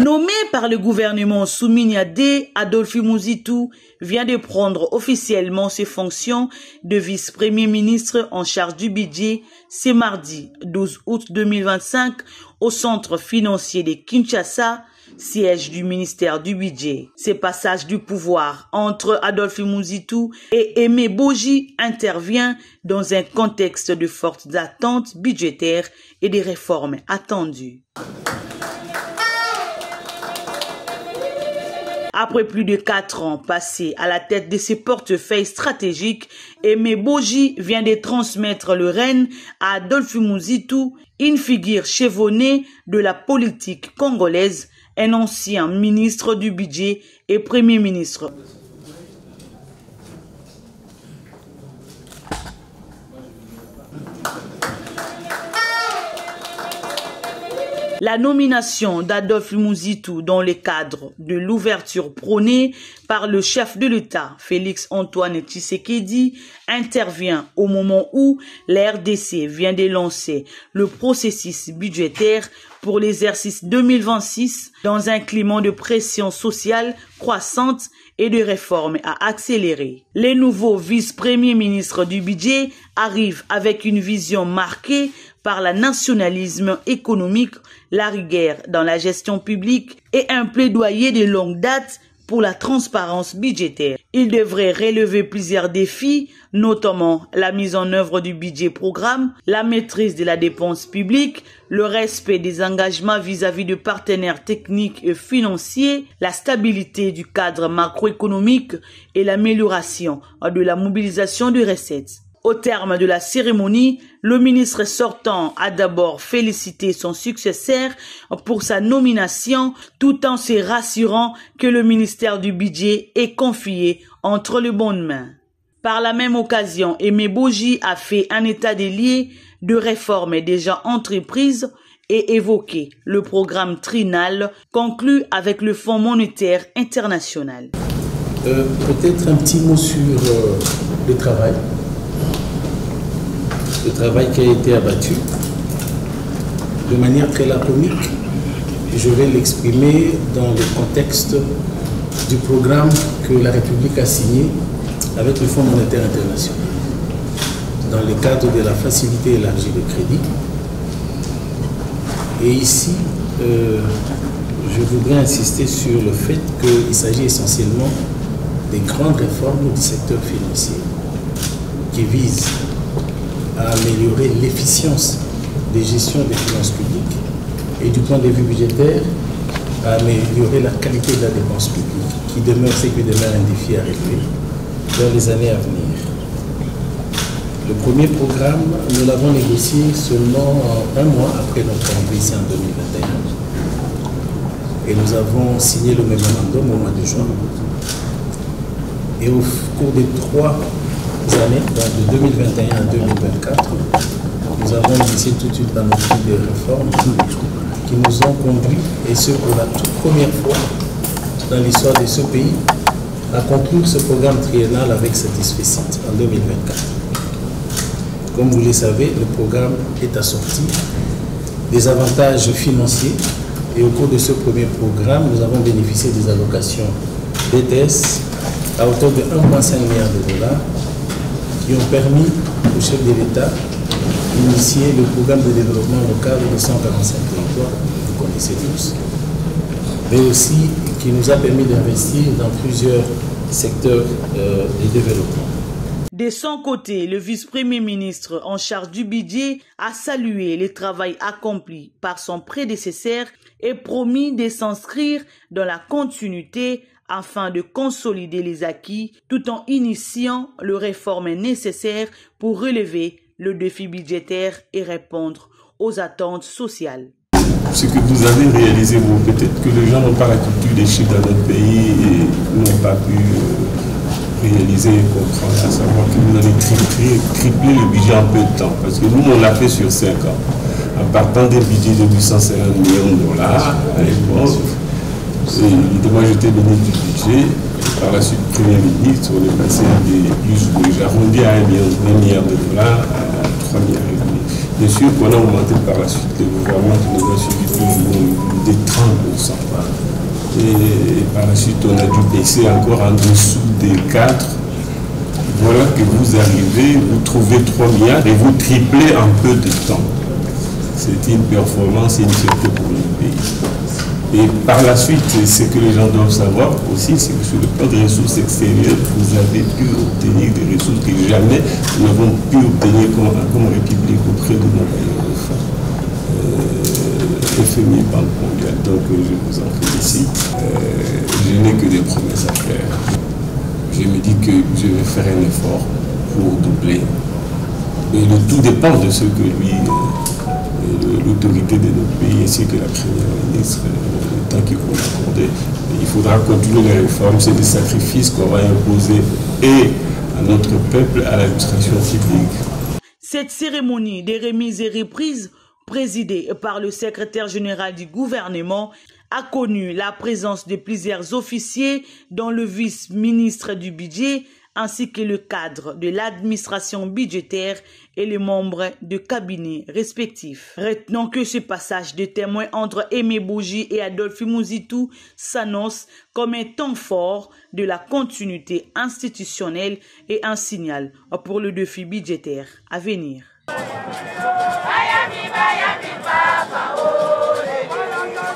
Nommé par le gouvernement Souminiadé, Adolphe Mouzitou vient de prendre officiellement ses fonctions de vice-premier ministre en charge du budget ce mardi 12 août 2025 au centre financier de Kinshasa, siège du ministère du budget. Ce passage du pouvoir entre Adolphe Mouzitou et Aimé Boji intervient dans un contexte de fortes attentes budgétaires et des réformes attendues. Après plus de 4 ans passés à la tête de ses portefeuilles stratégiques, Aimé Boji vient de transmettre le règne à Adolphe Mouzitou, une figure chevronnée de la politique congolaise, un ancien ministre du budget et premier ministre. La nomination d'Adolphe Mouzitou dans le cadre de l'ouverture prônée par le chef de l'État, Félix-Antoine Tshisekedi, intervient au moment où la RDC vient de lancer le processus budgétaire pour l'exercice 2026 dans un climat de pression sociale croissante et de réformes à accélérer. Les nouveaux vice-premiers ministres du budget arrivent avec une vision marquée par le nationalisme économique, la rigueur dans la gestion publique et un plaidoyer de longue date pour la transparence budgétaire. Il devrait relever plusieurs défis, notamment la mise en œuvre du budget programme, la maîtrise de la dépense publique, le respect des engagements vis-à-vis de partenaires techniques et financiers, la stabilité du cadre macroéconomique et l'amélioration de la mobilisation de recettes. Au terme de la cérémonie, le ministre sortant a d'abord félicité son successeur pour sa nomination tout en se rassurant que le ministère du budget est confié entre les bonnes mains. Par la même occasion, Aimé Boji a fait un état des lieux de réformes déjà entreprises et évoqué le programme trinal conclu avec le Fonds monétaire international. Peut-être un petit mot sur le travail. Le travail qui a été abattu de manière très laconique. Je vais l'exprimer dans le contexte du programme que la République a signé avec le Fonds monétaire international dans le cadre de la facilité élargie de crédit. Et ici, je voudrais insister sur le fait qu'il s'agit essentiellement des grandes réformes du secteur financier qui visent à améliorer l'efficience des gestions des finances publiques et du point de vue budgétaire, à améliorer la qualité de la dépense publique, qui demeure ce qui demeure un défi à relever dans les années à venir. Le premier programme, nous l'avons négocié seulement un mois après notre arrivée ici en 2021. Et nous avons signé le mémorandum au mois de juin. Et au cours des 3 années, de 2021 à 2024, nous avons initié toute une panoplie de réformes qui nous ont conduit, et ce pour la toute première fois dans l'histoire de ce pays, à conclure ce programme triennal avec satisfecit en 2024. Comme vous le savez, le programme est assorti des avantages financiers et au cours de ce premier programme, nous avons bénéficié des allocations DTS à hauteur de 1,5 milliard de dollars qui ont permis au chef de l'État d'initier le programme de développement local de 145 territoires, vous connaissez tous, mais aussi qui nous a permis d'investir dans plusieurs secteurs de développement. De son côté, le vice-premier ministre en charge du budget a salué le travail accompli par son prédécesseur et promis de s'inscrire dans la continuité afin de consolider les acquis tout en initiant les réformes nécessaires pour relever le défi budgétaire et répondre aux attentes sociales. Ce que vous avez réalisé, vous, peut-être que les gens n'ont pas la culture des chiffres dans notre pays et n'ont pas pu réaliser et comprendre, à savoir que vous avez triplé le budget en peu de temps. Parce que nous, on l'a fait sur 5 ans. En partant d'un budget de 850 millions de dollars à l'époque, moi j'étais donné du budget, par la suite Premier ministre, on est passé de plus, j'arrondis à 1 milliard de dollars à 3 milliards et demi. Bien sûr qu'on a augmenté par la suite le gouvernement qui nous a suivi toujours des 30%. Et par la suite, on a dû baisser encore en dessous des 4. Voilà que vous arrivez, vous trouvez 3 milliards et vous triplez en peu de temps. C'est une performance et une fierté pour le pays. Et par la suite, ce que les gens doivent savoir aussi, c'est que sur le plan des ressources extérieures, vous avez pu obtenir des ressources que jamais nous n'avons pu obtenir comme République auprès de nos bailleurs de fonds. FMI, Banque mondiale, donc je vous en félicite. Je n'ai que des promesses à faire. Je me dis que je vais faire un effort pour doubler. Et le tout dépend de ce que lui, l'autorité de notre pays ainsi que la première ministre, le temps qu'ils vont accorder. Il faudra continuer les réformes, c'est des sacrifices qu'on va imposer et à notre peuple, à l'administration publique. Cette cérémonie des remises et reprises, présidée par le secrétaire général du gouvernement, a connu la présence de plusieurs officiers, dont le vice-ministre du budget, ainsi que le cadre de l'administration budgétaire et les membres de cabinet respectifs. Retenons que ce passage de témoin entre Aimé Bourgi et Adolphe Mouzitou s'annonce comme un temps fort de la continuité institutionnelle et un signal pour le défi budgétaire à venir.